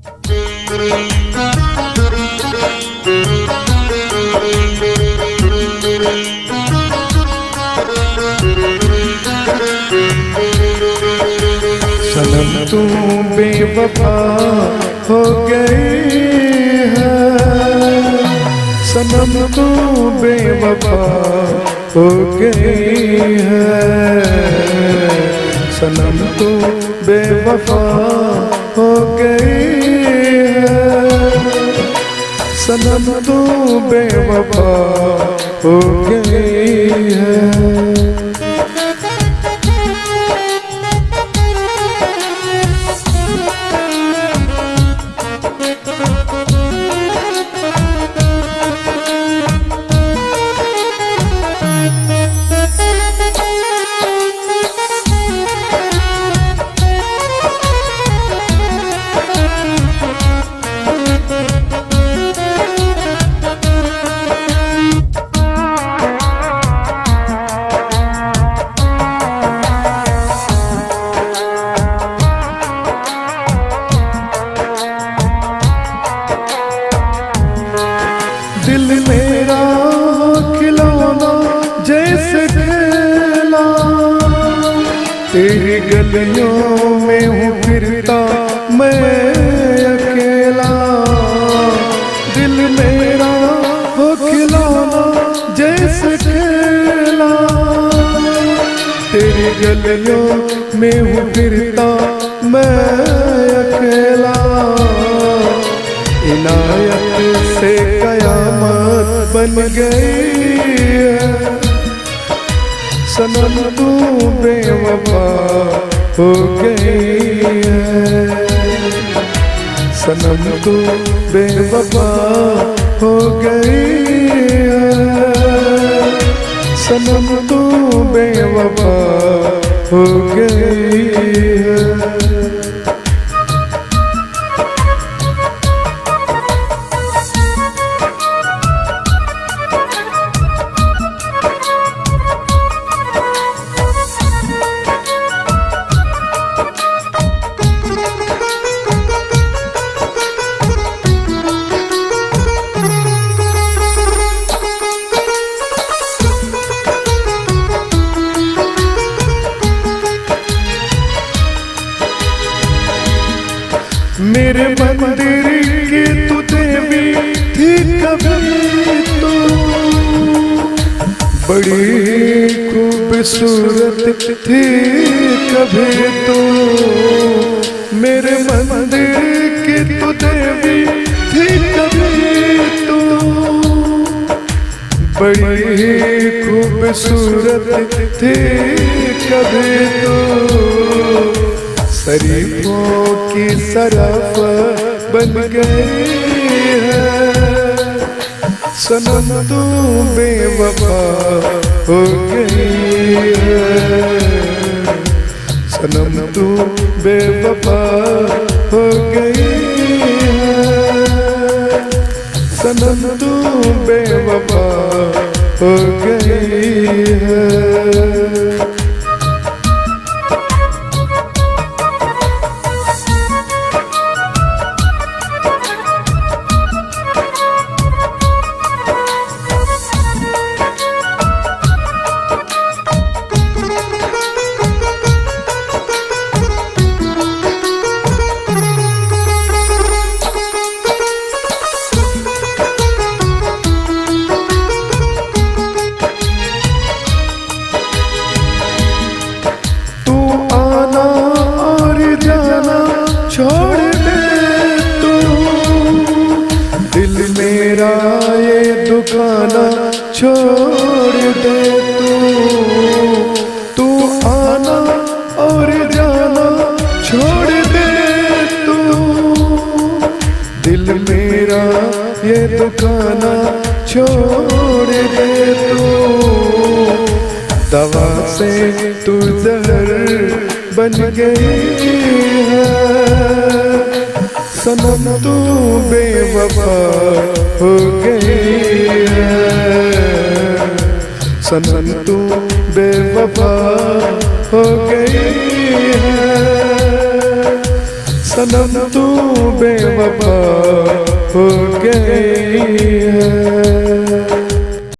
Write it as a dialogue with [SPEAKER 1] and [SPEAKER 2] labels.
[SPEAKER 1] सनम तू बेवफा हो गई है, सनम तू बेवफा हो गई है, सनम तू बेवफा हो गई है, सनम तू बेवफा हो गई है। दिल मेरा खिलौना जैसे खेला, तेरी गलियों में हूँ फिरता मैं अकेला। दिल मेरा हो खिलौना जैसे खेला, तेरी गलियों में हूँ फिरता मैं अकेला। इनायत से कयामत बन गई है, सनम तू बेवफा हो गई है, सनम तू बेवफा हो गई है, सनम तू बेवफा हो गई है। मेरे मंदिर की तू देवी थी कभी तो, बड़ी खूबसूरत थी कभी तो। मेरे मंदिर की तू देवी थी कभी तो, बड़ी खूबसूरत थी कभी तो। शरीफों की सरफ बन गई है, सनम तू बेवफा हो गई है, सनम तू बेवफा हो गई है, सनम तू बेवफा हो गई है। छोड़ दे तू दिल मेरा ये दुखाना, छोड़ दे तू आना और जाना छोड़ दे तू। दिल मेरा ये दुखाना छोड़ दे तू। दवा से तू जहर बन गई है, सनम तू बेवफा हो गई है, सनम तू बेवफा हो गई है, सनम तू बेवफा हो गई है।